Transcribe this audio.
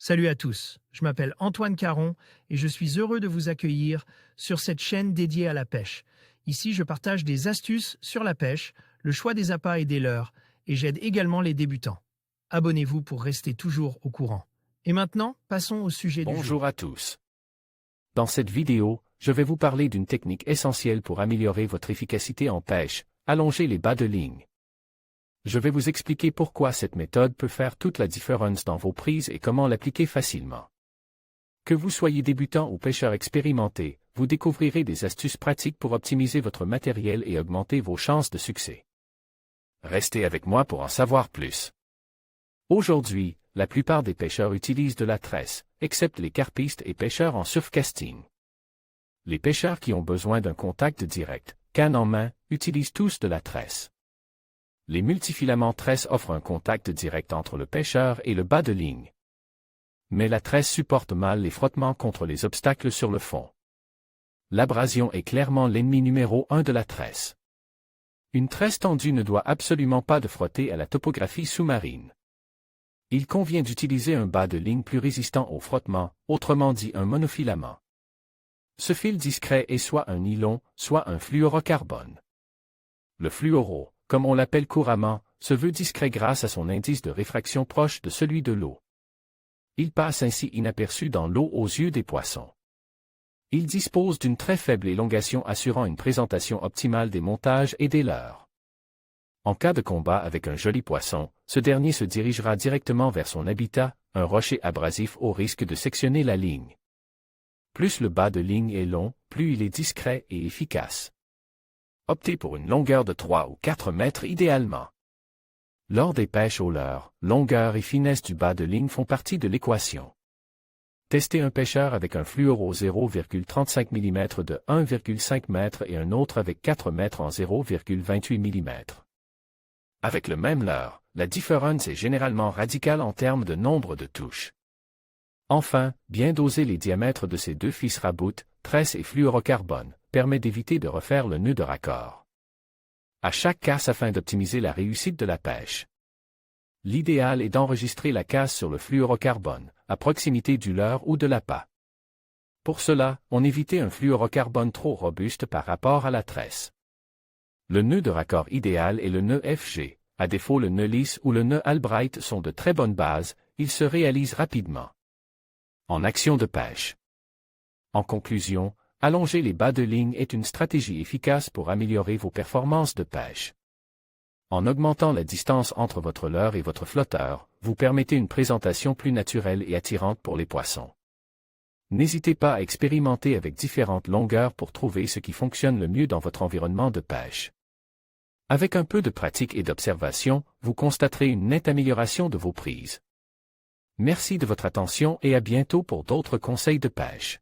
Salut à tous, je m'appelle Antoine Caron et je suis heureux de vous accueillir sur cette chaîne dédiée à la pêche. Ici, je partage des astuces sur la pêche, le choix des appâts et des leurres, et j'aide également les débutants. Abonnez-vous pour rester toujours au courant. Et maintenant, passons au sujet du jour. Bonjour à tous. Dans cette vidéo, je vais vous parler d'une technique essentielle pour améliorer votre efficacité en pêche, allonger les bas de ligne. Je vais vous expliquer pourquoi cette méthode peut faire toute la différence dans vos prises et comment l'appliquer facilement. Que vous soyez débutant ou pêcheur expérimenté, vous découvrirez des astuces pratiques pour optimiser votre matériel et augmenter vos chances de succès. Restez avec moi pour en savoir plus. Aujourd'hui, la plupart des pêcheurs utilisent de la tresse, excepté les carpistes et pêcheurs en surfcasting. Les pêcheurs qui ont besoin d'un contact direct, canne en main, utilisent tous de la tresse. Les multifilaments tresse offrent un contact direct entre le pêcheur et le bas de ligne. Mais la tresse supporte mal les frottements contre les obstacles sur le fond. L'abrasion est clairement l'ennemi numéro 1 de la tresse. Une tresse tendue ne doit absolument pas de frotter à la topographie sous-marine. Il convient d'utiliser un bas de ligne plus résistant au frottement, autrement dit un monofilament. Ce fil discret est soit un nylon, soit un fluorocarbone. Le fluoro, comme on l'appelle couramment, se veut discret grâce à son indice de réfraction proche de celui de l'eau. Il passe ainsi inaperçu dans l'eau aux yeux des poissons. Il dispose d'une très faible élongation assurant une présentation optimale des montages et des leurres. En cas de combat avec un joli poisson, ce dernier se dirigera directement vers son habitat, un rocher abrasif au risque de sectionner la ligne. Plus le bas de ligne est long, plus il est discret et efficace. Optez pour une longueur de 3 ou 4 mètres idéalement. Lors des pêches au leurre, longueur et finesse du bas de ligne font partie de l'équation. Testez un pêcheur avec un fluoro 0,35 mm de 1,5 m et un autre avec 4 mètres en 0,28 mm. Avec le même leurre, la différence est généralement radicale en termes de nombre de touches. Enfin, bien doser les diamètres de ces deux fils raboutes, tresse et fluorocarbone, permet d'éviter de refaire le nœud de raccord à chaque casse afin d'optimiser la réussite de la pêche. L'idéal est d'enregistrer la casse sur le fluorocarbone, à proximité du leurre ou de l'appât. Pour cela, on évitait un fluorocarbone trop robuste par rapport à la tresse. Le nœud de raccord idéal est le nœud FG, à défaut le nœud lisse ou le nœud Albright sont de très bonnes bases, ils se réalisent rapidement. En action de pêche. En conclusion, allonger les bas de ligne est une stratégie efficace pour améliorer vos performances de pêche. En augmentant la distance entre votre leurre et votre flotteur, vous permettez une présentation plus naturelle et attirante pour les poissons. N'hésitez pas à expérimenter avec différentes longueurs pour trouver ce qui fonctionne le mieux dans votre environnement de pêche. Avec un peu de pratique et d'observation, vous constaterez une nette amélioration de vos prises. Merci de votre attention et à bientôt pour d'autres conseils de pêche.